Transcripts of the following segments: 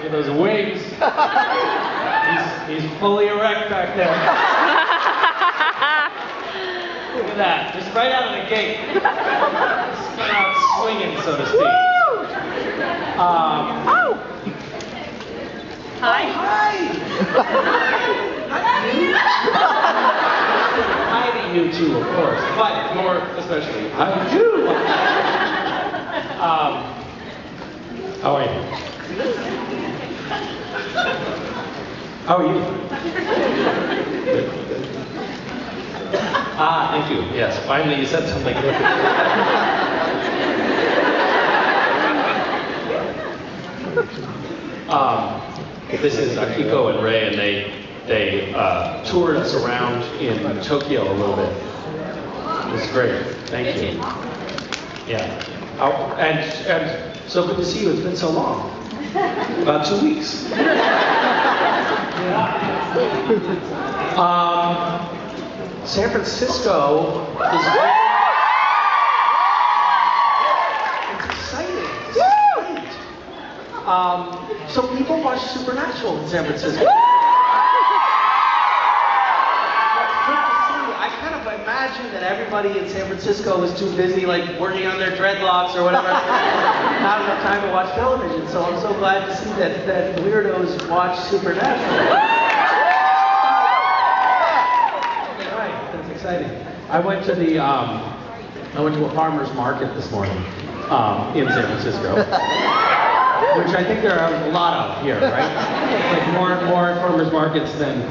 at those wings. He's fully erect back there. Look at that, just right out of the gate. Just got out swinging, so to speak. Hi. Hi to you too, of course, but more especially hi to you. How are you? How are you? Thank you. Yes, finally you said something. This is Akiko and Ray, and they toured us around in Tokyo a little bit. It was great. Thank you. Yeah. And so good to see you. It's been so long. About 2 weeks. San Francisco is great. It's exciting. It's great. So people watch Supernatural in San Francisco. I kind of imagine that everybody in San Francisco is too busy, like working on their dreadlocks or whatever, not enough time to watch television. So I'm so glad to see that weirdos watch Supernatural. Right, that's exciting. I went to a farmer's market this morning in San Francisco, which I think there are a lot of here, right? Like more farmers markets than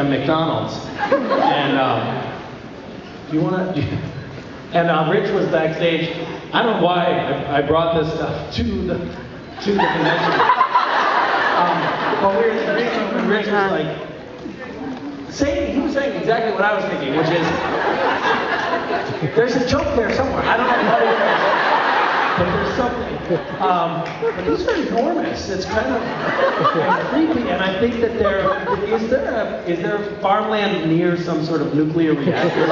McDonald's. And you want to? And Rich was backstage. I don't know why I brought this stuff to the convention. But Rich was like he was saying exactly what I was thinking, which is there's a joke there somewhere. I don't know what it is, but there's something. But these are enormous. It's kind of creepy, and I think that is there farmland near some sort of nuclear reactor?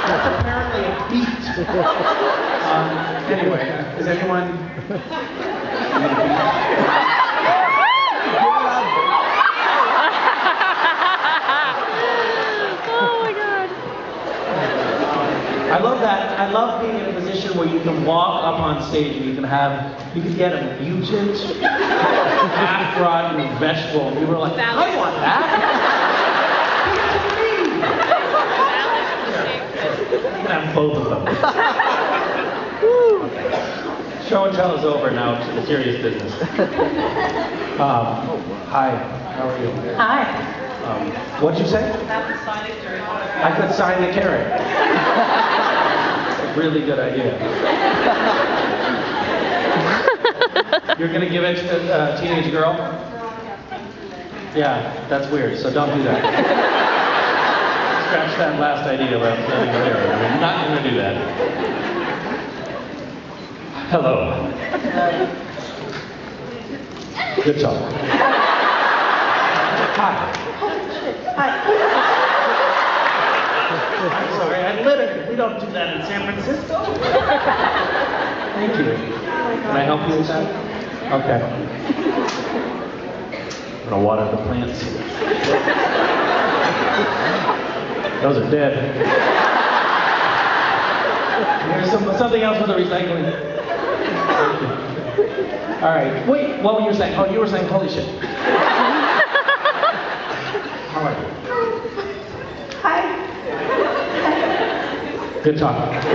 That's apparently a feat. Anyway, is anyone? I love that. I love being in a position where you can walk up on stage and you can get a mutant, half-rotten vegetable, and people are like, I want that. Give it to me. You can have both of them. Okay. Show and tell is over now to the serious business. Hi, how are you? Hi. What'd you say? I could sign the carrot. Really good idea. You're gonna give it to a teenage girl? Yeah, that's weird, so don't do that. Scratch that last idea about signing the carrot. We're not gonna do that. Hello. Good talk. Hi. I'm sorry, I literally, we don't do that in San Francisco. Thank you. Can I help you with that? Okay. I'm gonna water the plants. Those are dead. Here's something else with the recycling. Thank you. All right, wait, what were you saying? Oh, you were saying holy shit. How are you? Hi. Good talk. What's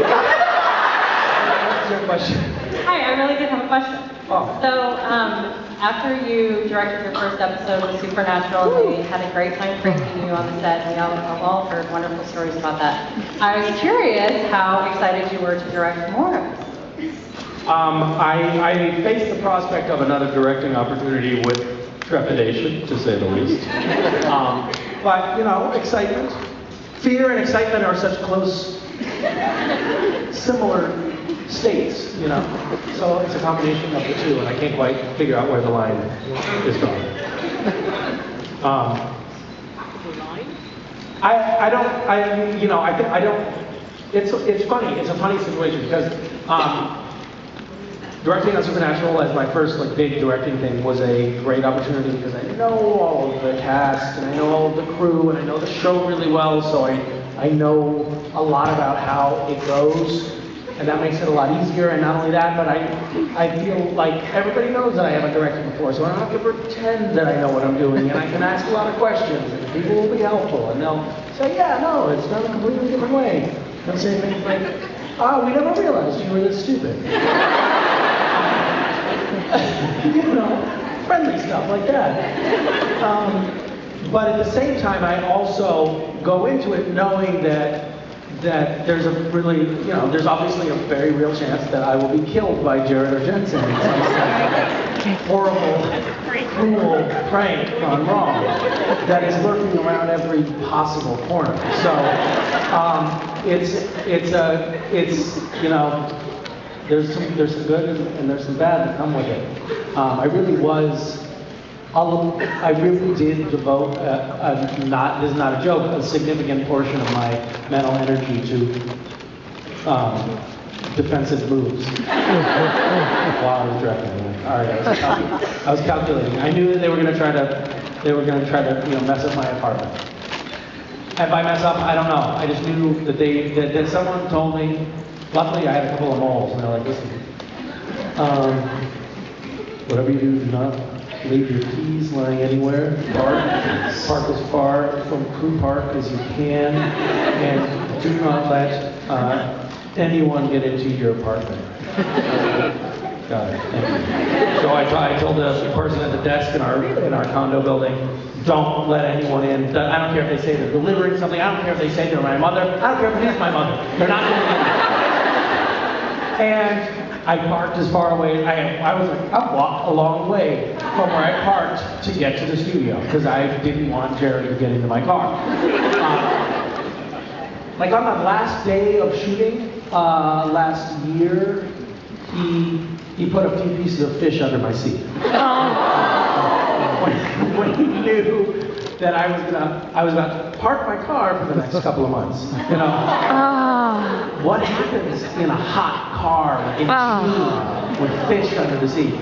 your question? Hi, I really did have a question. Oh. So, after you directed your first episode of Supernatural, they had a great time pranking you on the set. We all heard wonderful stories about that. I was curious how excited you were to direct more of this. I faced the prospect of another directing opportunity with trepidation, to say the least. But, you know, excitement. Fear and excitement are such close, similar states, you know. So it's a combination of the two, and I can't quite figure out where the line is going. I don't, it's funny, it's a funny situation because directing on Supernatural as my first like big directing thing was a great opportunity because I know all of the cast and I know all of the crew and I know the show really well, so I know a lot about how it goes, and that makes it a lot easier. And not only that, but I feel like everybody knows that I haven't directed before, so I don't have to pretend that I know what I'm doing, and I can ask a lot of questions, and people will be helpful, and they'll say, yeah, no, it's done a completely different way. They'll say things like, we never realized you were this stupid. You know, friendly stuff like that. But at the same time, I also go into it knowing that there's a really, you know, there's obviously a very real chance that I will be killed by Jared or Jensen in some horrible, cruel prank gone wrong that is lurking around every possible corner. So it's you know, there's some good and there's some bad that come with it. I really did devote this is not a joke, a significant portion of my mental energy to defensive moves while I was directing. All right, I was calculating. I knew that they were going to try to mess up my apartment. If I mess up, I don't know. I just knew that someone told me. Luckily, I had a couple of moles, and they're like, listen, whatever you do not leave your keys lying anywhere. Park as far from Crew Park as you can, and do not let anyone get into your apartment. Got it. Thank you. So I told the person at the desk in our condo building, don't let anyone in. I don't care if they say they're delivering something. I don't care if they say they're my mother. I don't care if it is my mother. They're not going in. And I parked as far away. I was like, I've walked a long way from where I parked to get to the studio because I didn't want Jared to get into my car. Like on the last day of shooting last year, he put a few pieces of fish under my seat. When he knew that I was about to park my car for the next couple of months. You know, what happens in a hot car in June with fish under the seat?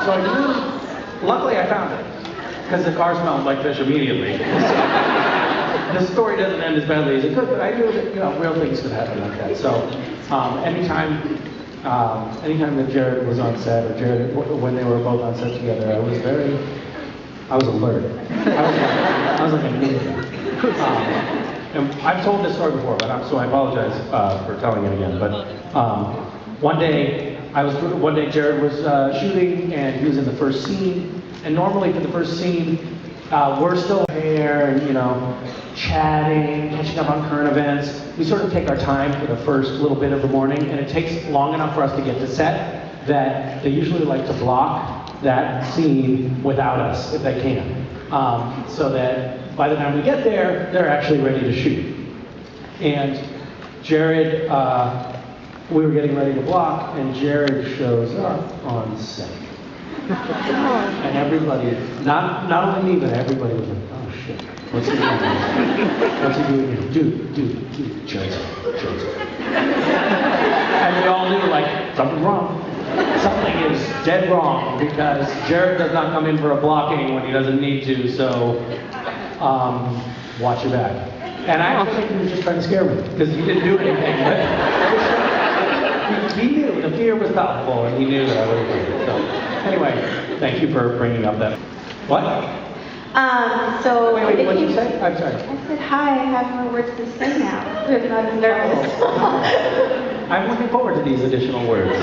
So I knew. Luckily, I found it because the car smelled like fish immediately. The story doesn't end as badly as it could, but I knew that real things could happen like that. So anytime that Jared was on set, or when they were both on set together, I was alert. I was like a ninja. And I've told this story before, so I apologize for telling it again. But one day Jared was shooting, and he was in the first scene. And normally for the first scene, we're still there and chatting, catching up on current events. We sort of take our time for the first little bit of the morning, and it takes long enough for us to get to set that they usually like to block that scene without us if they can, so that by the time we get there, they're actually ready to shoot. And Jared, we were getting ready to block, and Jared shows up on set. And everybody, not only me, but everybody was like, oh shit, what's he doing? What's he doing here? Dude, Jared's. And we all knew, like, something's wrong. Something is dead wrong, because Jared does not come in for a blocking when he doesn't need to, so watch your back. And I actually think he was just trying to scare me, because he didn't do anything. But he knew, the fear was palpable, and he knew that I would have done it. So, anyway, thank you for bringing up that. What? So wait, what did you say? I'm sorry. I said, hi, I have more words to say now. I'm not as nervous. I'm looking forward to these additional words.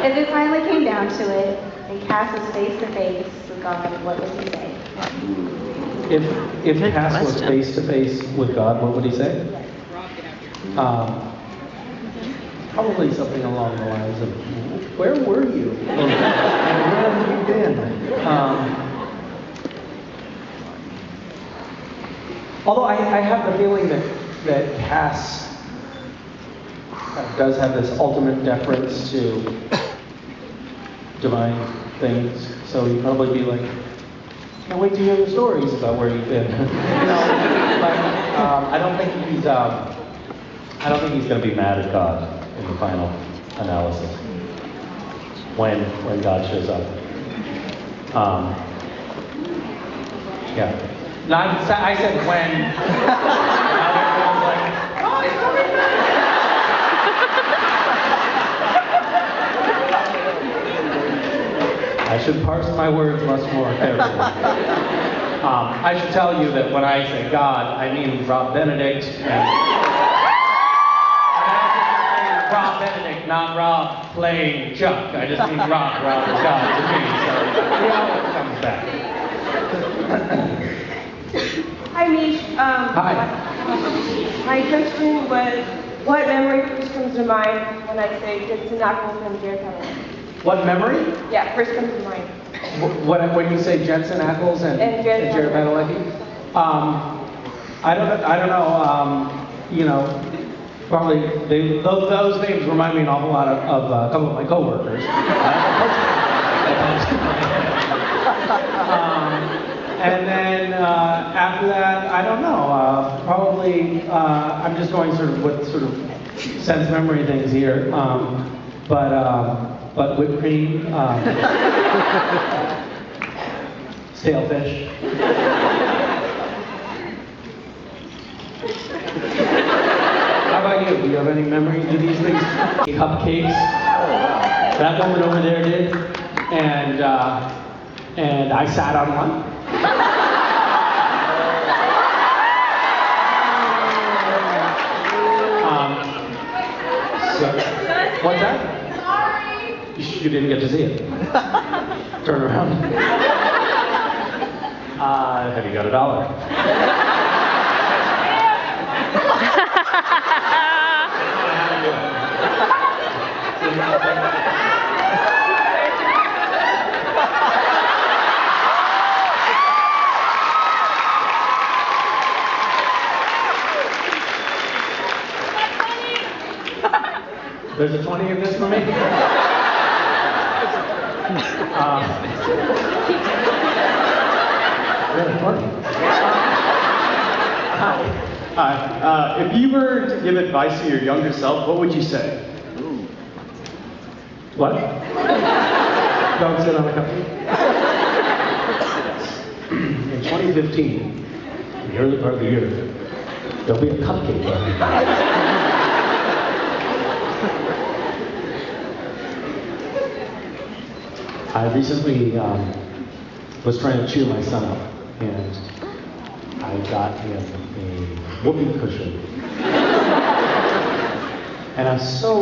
If it finally came down to it, and Cass was face to face with God, what would he say? If Cass was face to face with God, what would he say? Probably something along the lines of, where were you? And where have you been? Although I have the feeling that Cass does have this ultimate deference to divine things, so he'd probably be like, can't wait to hear the stories about where you've been. I don't think he's going to be mad at God in the final analysis. when God shows up. Yeah. Not, I said when. Now everyone's like, oh, he's coming back. I should parse my words much more carefully. I should tell you that when I say God, I mean Rob Benedict. And Rob Benedict, not Rob playing Chuck. I just mean Rob is God to me. So it always comes back. Hi, Mish. Hi. My question was, what memory first comes to mind when I say Jensen Ackles and Jared Padalecki? What memory? Yeah, first comes to mind. When you say Jensen Ackles and Jared Padalecki? I don't know. You know, probably those names remind me an awful lot of a couple of my coworkers. And then after that, I don't know. Probably I'm just going sort of with sort of sense memory things here. But whipped cream, stale fish. How about you? Do you have any memory? Do these things? Cupcakes. That woman over there did, and I sat on one. So, what's that? You didn't get to see it. Turn around. Have you got $1? There's a 20 in this for me? Really, 20. Hi. If you were to give advice to your younger self, what would you say? What? Don't sit on a cupcake? In 2015, the early part of the year, there'll be a cupcake party. I recently was trying to cheer my son up, and I got him a whoopee cushion. And I was so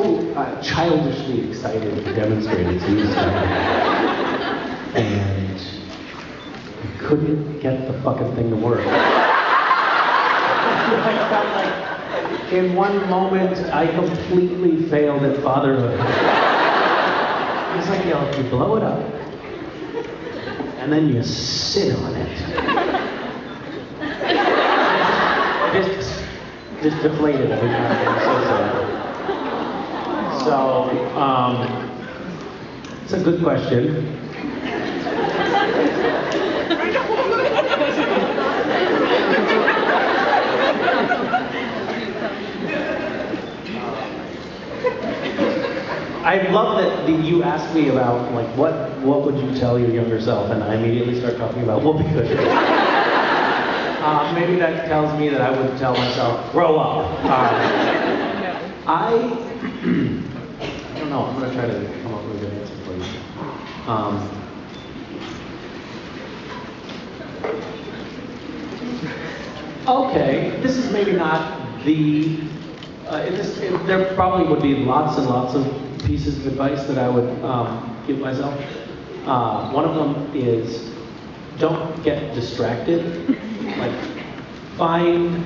childishly excited to demonstrate its use, and I couldn't get the fucking thing to work. I felt like in one moment I completely failed at fatherhood. It's like, you know, you blow it up, and then you sit on it. Just deflated every time. I'm so sad. So, it's a good question. I love that you asked me about, like, what would you tell your younger self, and I immediately start talking about whoopee cushions. Maybe that tells me that I would tell myself, grow up. I don't know, I'm going to try to come up with a good answer for you. Okay, this is maybe not the, there probably would be lots and lots of pieces of advice that I would give myself. One of them is don't get distracted. Like find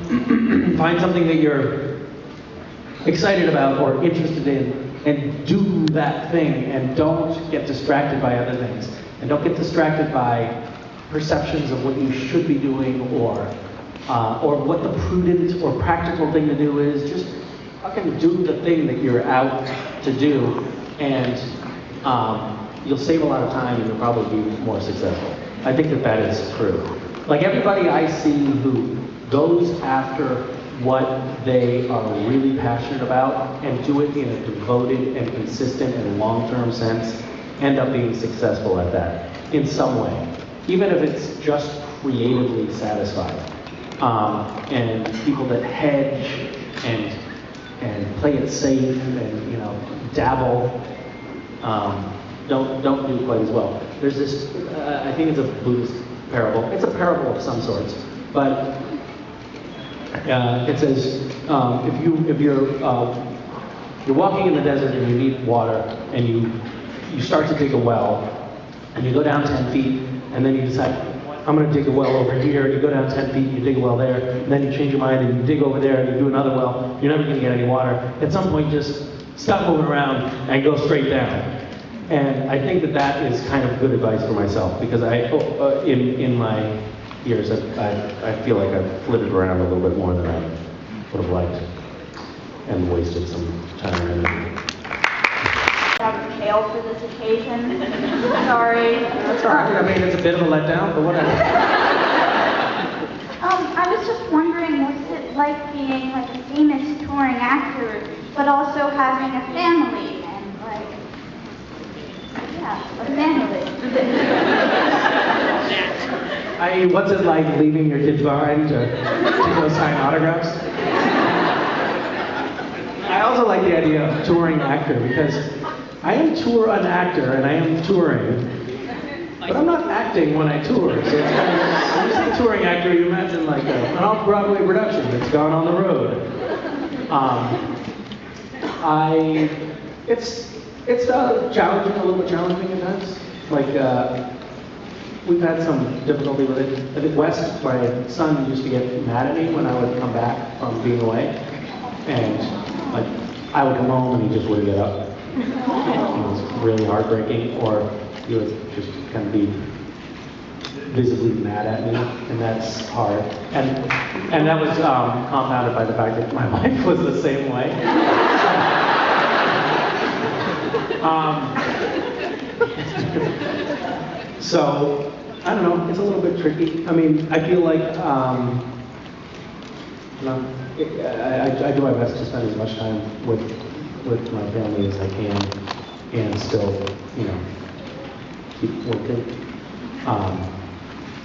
something that you're excited about or interested in and do that thing, and don't get distracted by other things. And don't get distracted by perceptions of what you should be doing or what the prudent or practical thing to do is. Just fucking do the thing that you're out to do, and you'll save a lot of time and you'll probably be more successful. I think that is true. Like everybody I see who goes after what they are really passionate about and do it in a devoted and consistent and long-term sense, end up being successful at that in some way, even if it's just creatively satisfying. And people that hedge and play it safe and dabble don't do quite as well. There's this, I think it's a Buddhist parable. It's a parable of some sorts, but it says if you're walking in the desert and you need water and you start to dig a well and you go down 10 feet and then you decide, I'm going to dig a well over here, and you go down 10 feet, you dig a well there, and then you change your mind and you dig over there and you do another well, you're never going to get any water. At some point, just stop moving around and go straight down. And I think that is kind of good advice for myself, because in my years, I feel like I've flitted around a little bit more than I would have liked and wasted some time and energy. Have kale for this occasion. Sorry. That's all right. I mean, it's a bit of a letdown, but whatever. I was just wondering, what's it like being like a famous touring actor, but also having a family and a family? What's it like leaving your kids behind to go sign autographs? I also like the idea of touring actor, because I am an actor and I am touring, but I'm not acting when I tour. So it's kind of, when you say touring actor, you imagine like an off-Broadway production that's gone on the road. It's challenging, a little bit challenging at times. Like we've had some difficulty with it. I think West, my son, used to get mad at me when I would come back from being away, and like I would come home and he just wouldn't get up. It was really heartbreaking, or he would just kind of be visibly mad at me, and that's hard. And that was compounded by the fact that my wife was the same way. So I don't know. It's a little bit tricky. I mean, I feel like I do my best to spend as much time with my family as I can, and still, keep working.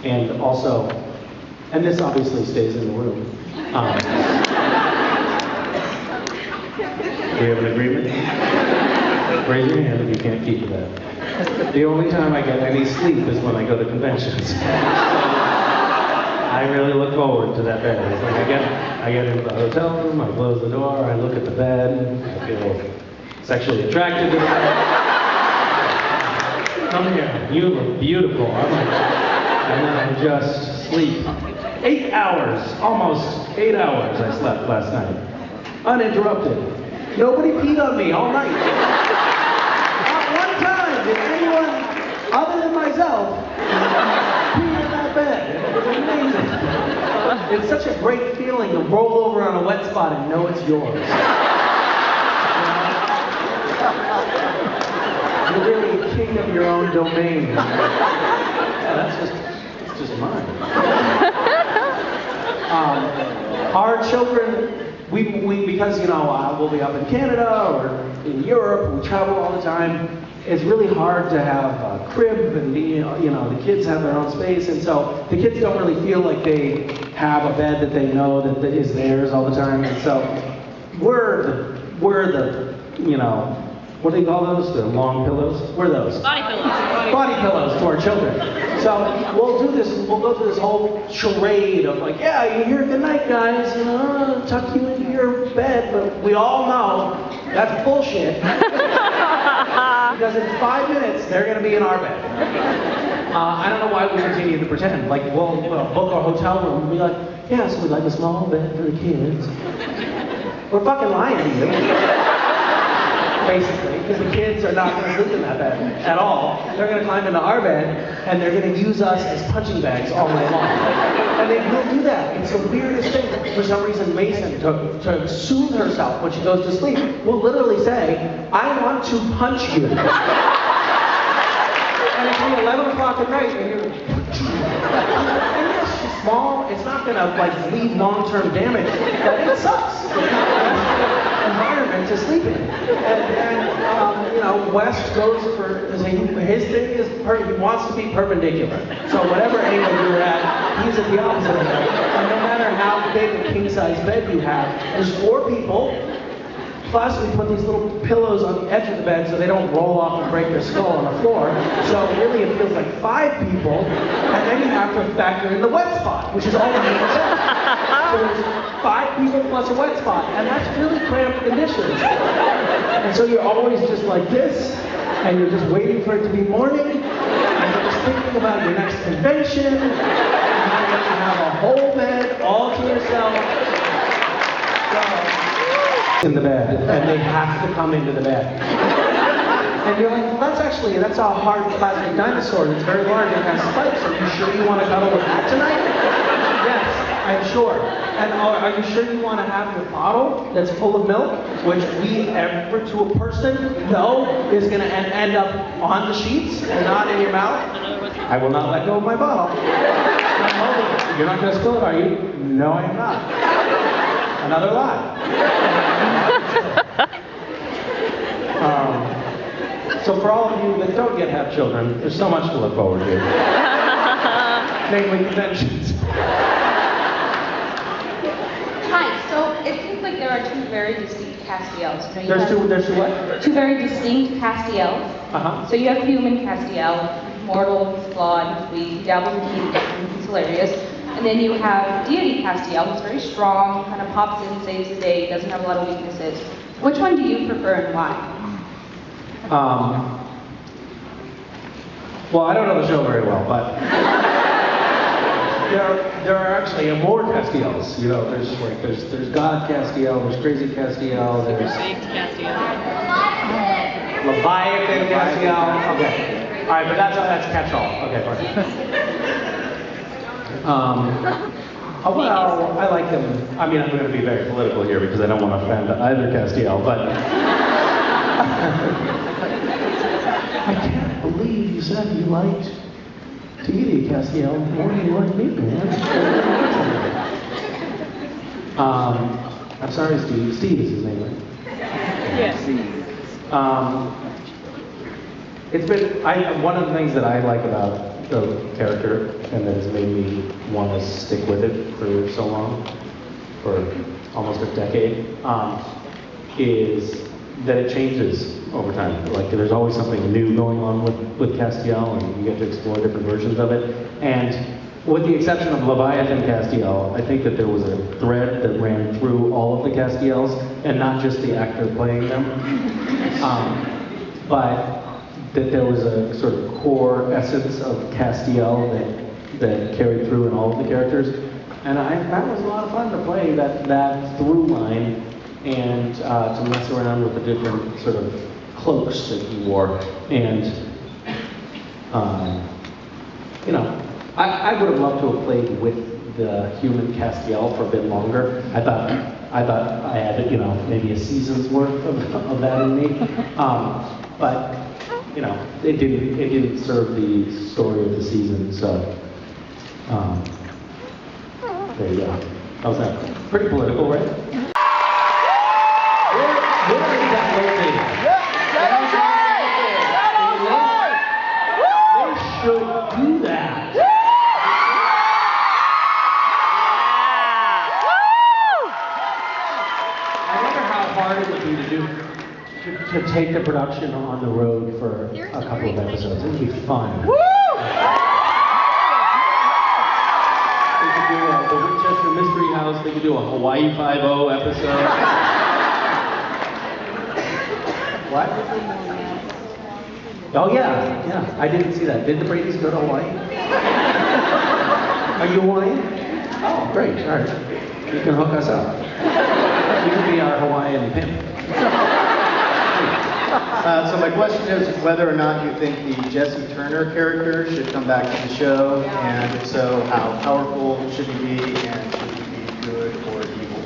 And also, and this obviously stays in the room. Do we have an agreement? Raise your hand if you can't keep that. The only time I get any sleep is when I go to conventions. I really look forward to that bed. It's like I get into the hotel room, I close the door, I look at the bed, I feel sexually attracted to the bed. Come here, you look beautiful. I'm like, and then I just sleep. 8 hours, almost 8 hours I slept last night. Uninterrupted. Nobody peed on me all night. Not one time did anyone, other than myself, pee in that bed. It was amazing. It's such a great feeling to roll over on a wet spot and know it's yours. You're really king of your own domain. Yeah, it's just mine. Our children, we because we'll be up in Canada or in Europe, we travel all the time. It's really hard to have a crib and the kids have their own space, and so the kids don't really feel like they have a bed that they know that is theirs all the time, and so we're the what do they call those? The long pillows? What are those? Body pillows. Body pillows to our children. So we'll go through this whole charade of like, yeah, you hear good night, guys, tuck you into your bed, but we all know that's bullshit. Because in 5 minutes, they're going to be in our bed. I don't know why we continue to pretend. Like, we'll book a hotel room and be like, yeah, so we'd like a small bed for the kids. We're fucking lying to you. Basically, because the kids are not going to sleep in that bed at all. They're going to climb into our bed, and they're going to use us as punching bags all night long. And they will do that. It's the weirdest thing. For some reason, Mason, to soothe herself when she goes to sleep, will literally say, I want to punch you. And it's be 11 o'clock at night, and you're... And yes, she's small. It's not going to, leave long-term damage, but it sucks. Environment to sleep in. And West goes for, his thing is, he wants to be perpendicular. So whatever angle you're at, he's at the opposite of that. And no matter how big a king-size bed you have, there's 4 people, plus we put these little pillows on the edge of the bed so they don't roll off and break their skull on the floor. So really it feels like 5 people, and then you have to factor in the wet spot, which is all on the bed. So there's 5 people plus a wet spot, and that's really cramped conditions. And so you're always just like this, and you're just waiting for it to be morning, and you're just thinking about your next convention, and now you have a whole bed all to yourself. In the bed, and they have to come into the bed. And you're like, well, that's a hard plastic dinosaur that's very large and has spikes. Are you sure you want to cuddle with that tonight? Yes, I'm sure. And are you sure you want to have your bottle that's full of milk, which we ever to a person know is going to end up on the sheets and not in your mouth? I will not let go of my bottle. I'm holding it. You're not going to spill it, are you? No, I am not. Another lie. So for all of you that don't yet have children, there's so much to look forward to. Namely conventions. Hi, so it seems like there are 2 very distinct Castiels. You know, There's two what? 2 very distinct Castiels. Uh-huh. So you have human Castiel, mortal, he's flawed, he's weak, he dabbles in heat, he's hilarious. And then you have deity Castiel, who's very strong, kind of pops in, saves the day, doesn't have a lot of weaknesses. Which one do you prefer and why? Well, I don't know the show very well, but there are actually more Castiels. You know, there's God Castiel, there's Crazy Castiel, there's Leviathan Castiel. Okay, all right, but that's catch-all. Okay, fine. Oh, well, I like them. I mean, I'm going to be very political here because I don't want to offend either Castiel, but I can't believe you said you liked deity Castiel more than you like me, man. I'm sorry, Steve. Steve is his name, right? Yes. It's been one of the things that I like about the character and that has made me want to stick with it for so long, for almost a decade, is that it changes over time. Like there's always something new going on with Castiel, and you get to explore different versions of it. And with the exception of Leviathan Castiel, I think that there was a thread that ran through all of the Castiels, and not just the actor playing them, but that there was a sort of core essence of Castiel that carried through in all of the characters. And that was a lot of fun to play that through line and to mess around with the different sort of cloaks that he wore. And, you know, I would have loved to have played with the human Castiel for a bit longer. I thought I had, you know, maybe a season's worth of that in me. But you know, it didn't serve the story of the season, so there you go. How's that? Pretty political, right? Where is that located? They should do that. I wonder how hard it would be to do. To take the production on the road for a couple of episodes. It would be fun. Woo! They could do the Winchester Mystery House. They could do a Hawaii Five-0 episode. What? Oh yeah. I didn't see that. Did the Brady's go to Hawaii? Are you Hawaiian? Oh, great. All right. You can hook us up. You can be our Hawaiian pimp. So my question is whether or not you think the Jesse Turner character should come back to the show, and if so, how powerful should he be, and should he be good or evil?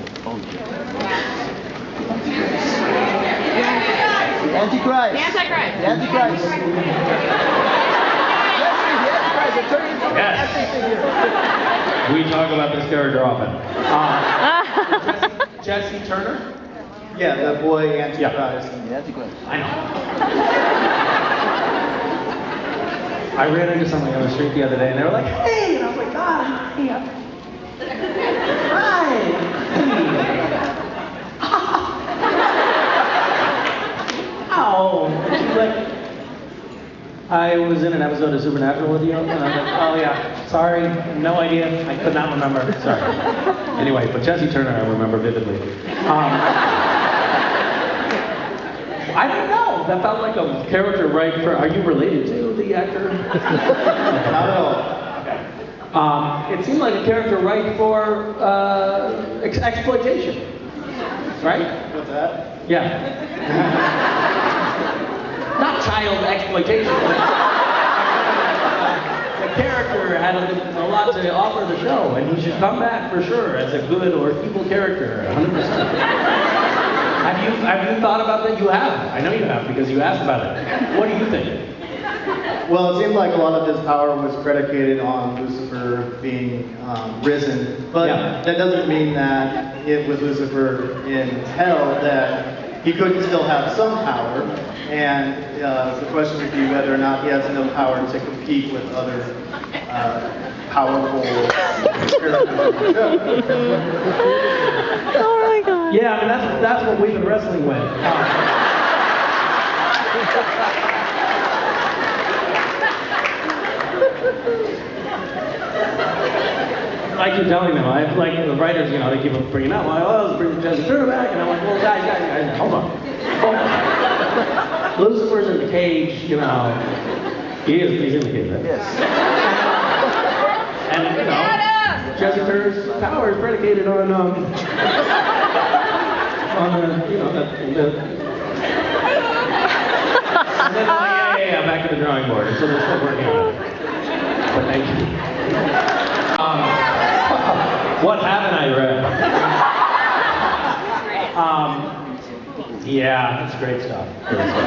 The Antichrist. The Antichrist. The Antichrist. Jesse, the Antichrist. It turned into Yes. everything here. We talk about this character often. Jesse Turner? Yeah, the boy Antichrist. The Antichrist. I know. I ran into somebody on the street the other day, and they were like, "Hey," and I was like, "God, hi, hi." Oh, and she's like, "I was in an episode of Supernatural with you," and I was like, "Oh yeah, sorry, no idea, I could not remember, sorry." Anyway, but Jesse Turner I remember vividly. I don't know. That felt like a character right for. Are you related to the actor? Not at all. Okay. It seemed like a character right for exploitation, right? What's that? Yeah. Not child exploitation. The character had a lot to offer the show, and he should come back for sure as a good or evil character, 100%. Have you thought about that? You have. I know you have because you asked about it. What do you think? Well, it seemed like a lot of his power was predicated on Lucifer being risen, but Yeah. that doesn't mean that with Lucifer in hell that he couldn't still have some power. And the question would be whether or not he has enough power to compete with other powerful characters in the show. Yeah, I mean that's what we've been wrestling with. I keep telling them, like the writers, they keep bringing up, like, oh, let's bring Jesse Turner back, and I'm like, well, guys, hold on. Lucifer's in the cage, he's in the cage, right? Yes. And Jesse Turner's power is predicated on the and then yeah, back to the drawing board. So they're still working on it. But thank you. What haven't I read? Yeah, it's great stuff. Great stuff.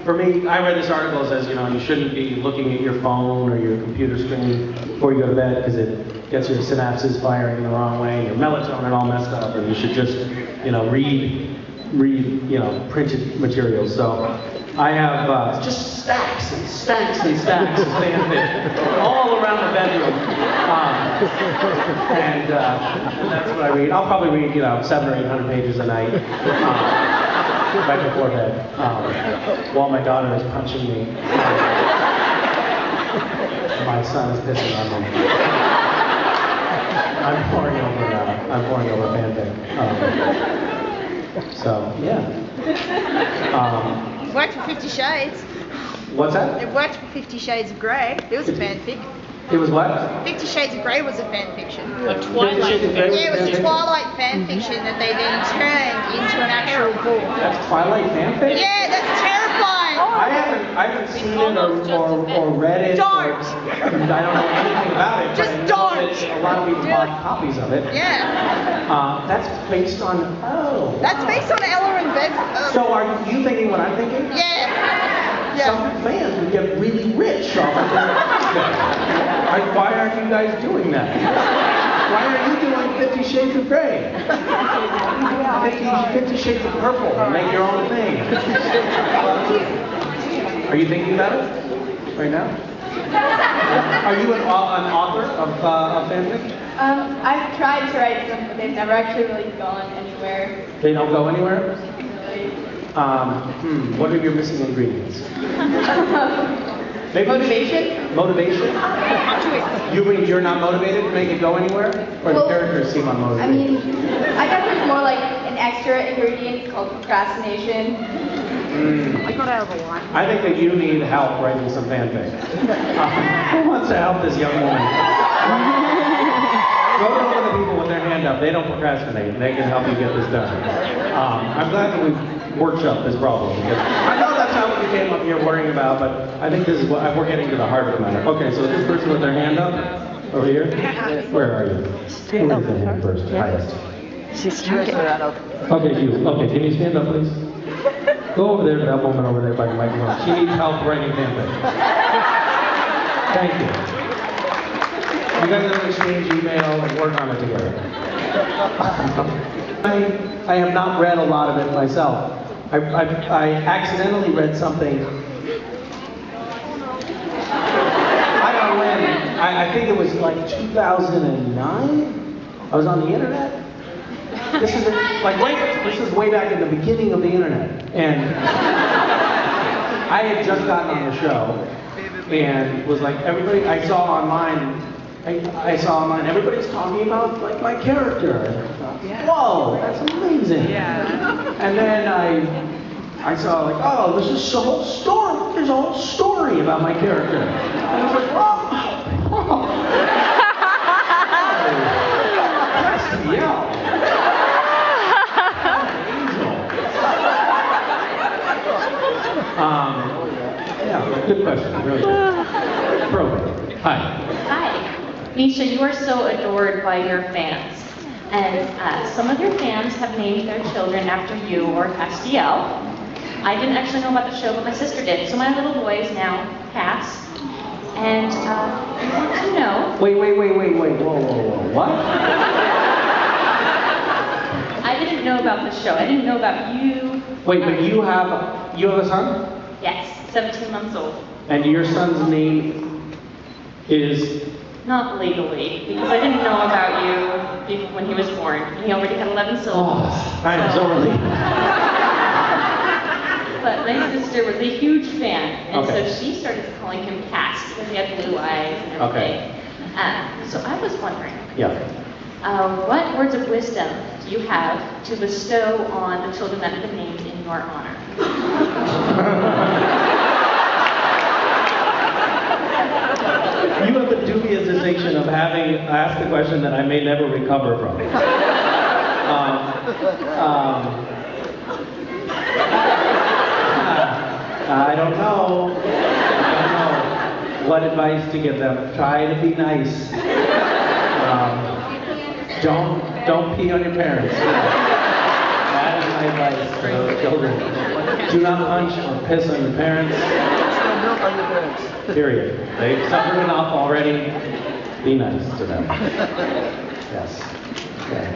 For me, I read this article that says, you shouldn't be looking at your phone or your computer screen before you go to bed because it gets your synapses firing in the wrong way and your melatonin all messed up, and you should just, read, printed materials. So I have just stacks and stacks and stacks of fanfic all around the bedroom. And that's what I read. I'll probably read, 700 or 800 pages a night. Right before bed, while my daughter is punching me. My son is pissing on me. I'm pouring over fanfic. So, yeah. It worked for 50 Shades. What's that? It worked for 50 Shades of Grey. It was a fanfic. It was what? 50 Shades of Grey was a fanfiction. A Twilight fanfiction? Yeah, it was a Twilight fanfiction that they then turned into an actual book. That's Twilight fanfic? Yeah, that's terrifying. I haven't seen it or read it. Don't. I don't know anything about it. Just but I know don't. that a lot of people bought copies of it. Yeah. That's based on, That's based on Ella and Bev. So are you thinking what I'm thinking? Yeah. Some fans would get really rich off of their Why aren't you guys doing that? Why are you doing 50 Shades of Grey? 50 Shades of Purple and make your own thing. Are you thinking about it right now? Are you an author of fanfic? I've tried to write some, but they've never actually really gone anywhere. They don't go anywhere? What are your missing ingredients? Maybe Motivation? Motivation? You're not motivated to make it go anywhere? Or the characters seem unmotivated? I mean, I guess there's more like an extra ingredient called procrastination. I got out of the line. I think that you need help writing some fanfic. Who wants to help this young woman? Go over to the people with their hand up. They don't procrastinate. They can help you get this done. I'm glad that we've workshopped this problem. Because I know that's not what you came up here worrying about, but I think this is what we're getting to the heart of the matter. Okay, so this person with their hand up, over here. Where are you? Who raised their hand first? Highest. Okay, you. Okay, can you stand up, please? Go over there to that woman over there by the microphone. She needs help writing fanfic. Thank you. You guys have exchange email and work on it together. I have not read a lot of it myself. I accidentally read something. I don't know when. I think it was like 2009. I was on the internet. This is this is way back in the beginning of the internet, and I had just gotten on the show, and was like everybody I saw online. I saw online everybody's talking about like my character. And I thought, whoa, that's amazing. Yeah. And then I saw like, oh, this is a whole story. There's a whole story about my character. And I was like, whoa. Yeah. Yeah, good question. Really good. Perfect. Hi. Hi. Misha, you are so adored by your fans. And some of your fans have named their children after you or Castiel. I didn't actually know about the show, but my sister did. So my little boy is now Cass. And I want to know... Wait. Whoa. What? I didn't know about the show. I didn't know about you. Wait, but you have a son? Yes, 17 months old. And your son's name is... Not legally, because I didn't know about you when he was born. He already had 11 syllables. Oh, I am so relieved. But my sister was a huge fan, and Okay. so she started calling him Cass because he had blue eyes and everything. Okay. So I was wondering, Yeah. what words of wisdom do you have to bestow on the children that have been named in your honor? You have the dubious distinction of having asked a question that I may never recover from. I don't know. What advice to give them. Try to be nice. Don't pee on your parents. That is my advice to those children. Do not punch or piss on your parents. Period. They've suffered enough already. Be nice to them. Yes. Okay.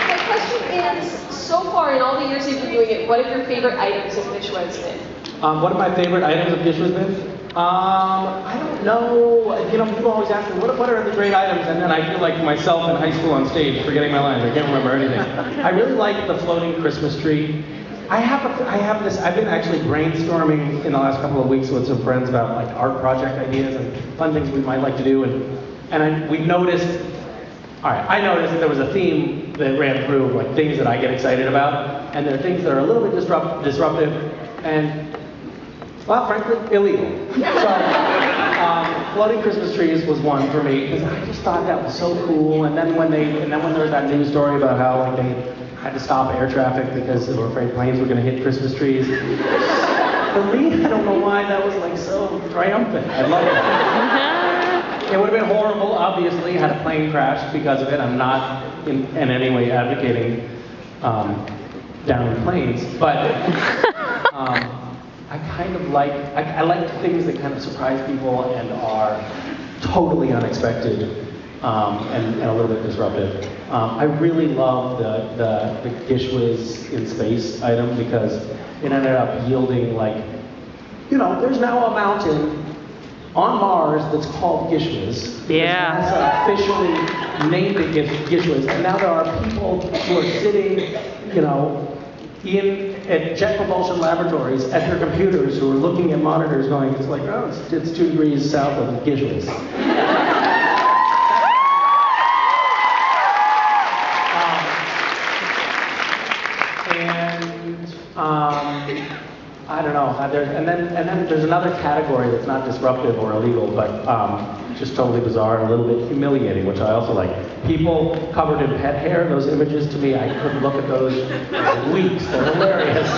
My question is, so far in all the years you've been doing it, what are your favorite items of Misha and Smith? What are my favorite items of Gish with Smith? I don't know. You know, people always ask me, what are the great items? And then I feel like myself in high school on stage, forgetting my lines. I can't remember anything. I really like the floating Christmas tree. I've been actually brainstorming in the last couple of weeks with some friends about like art project ideas and fun things we might like to do. We noticed, I noticed that there was a theme that ran through like things that I get excited about. And there are things that are a little bit disruptive and, well, frankly, illegal. So, floating Christmas trees was one for me because I just thought that was so cool. And then when there was that news story about how like they had to stop air traffic because they were afraid planes were going to hit Christmas trees. For me, I don't know why that was like so triumphant. I love it. It would have been horrible, obviously, had a plane crashed because of it. I'm not in any way advocating downing planes, but I kind of like, I like things that kind of surprise people and are totally unexpected and a little bit disruptive. I really love the Gish Whiz in space item because it ended up yielding like, you know, there's now a mountain on Mars that's called Gish Whiz. Yeah. NASA officially named it Gish Whiz, and now there are people who are sitting, you know, at jet propulsion laboratories at their computers who are looking at monitors going, it's like, oh, it's 2 degrees south of Gish Whiz. I don't know. And then there's another category that's not disruptive or illegal, but just totally bizarre and a little bit humiliating, which I also like. People covered in pet hair, those images to me, I couldn't look at those for weeks. They're hilarious.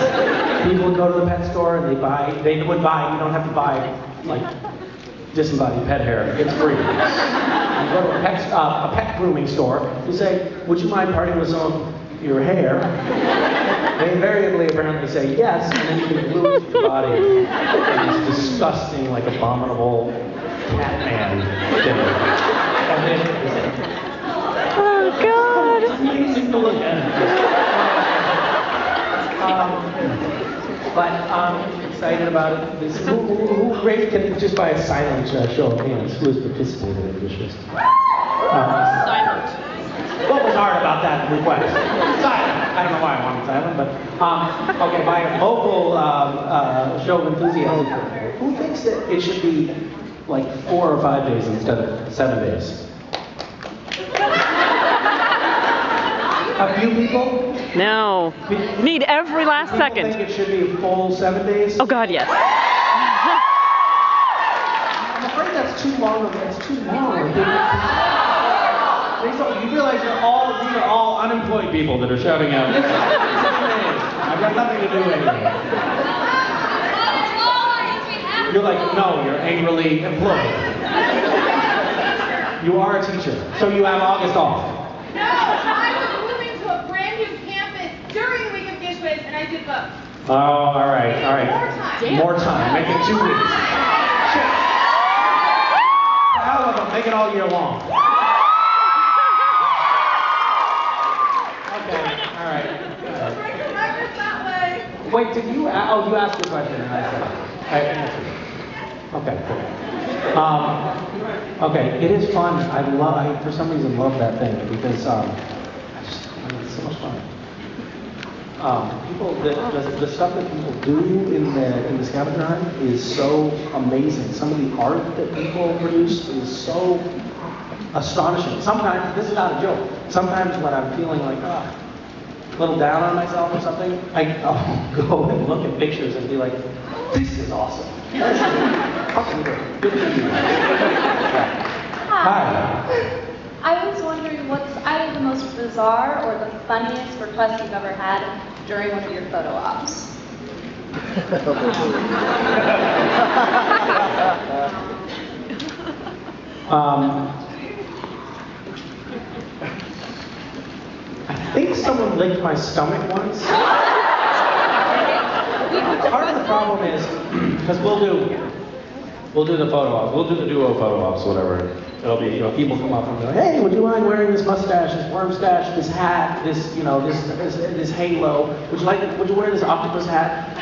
People would go to the pet store and you don't have to buy like disembodied pet hair. It's free. You go to a pet grooming store, you say, would you mind parting with some of your hair? They invariably apparently say yes, and then you can glue your body in this disgusting, like abominable cat man thing. And then, Oh God! It's amazing to look at. But I'm excited about it. Who raised, can just by a silent show of hands, who has participated in this? Silent. What was hard about that request? Silent. I don't know why I wanted silent, but okay, by a vocal show of enthusiasm. Who thinks that it should be like 4 or 5 days instead of 7 days? A few people? No. Need every last People second. think it should be a full 7 days? Oh God, yes. I'm afraid that's too long. That's too long. You realize these are all unemployed people that are shouting out. Listen, 7 days. I've got nothing to do anymore. You're like, no, you're angrily employed. You are a teacher, so you have August off. No, I was moving to a brand new campus during Week of Gish Whiz, and I did both. Oh, all right. More time. Make it 2 weeks. Shit. Hell of them. Make it all year long. Okay. All right. Wait, did you? Oh, you asked the question, and I said I answered. Okay. Cool. Okay. It is fun. I for some reason love that thing because it's so much fun. People, the stuff that people do in the scavenger hunt is so amazing. Some of the art that people produce is so astonishing. Sometimes, this is not a joke, sometimes when I'm feeling like a little down on myself or something, I'll go and look at pictures and be like, this is awesome. This is fucking good. Good to see you. Hi. I was wondering what's either the most bizarre or the funniest request you've ever had during one of your photo ops. I think someone licked my stomach once. Part of the problem is, because we'll do the photo ops, we'll do the duo photo ops, whatever. It'll be, people come up and go, hey, would you mind wearing this mustache, this worm stash, this hat, this halo? Would you wear this octopus hat?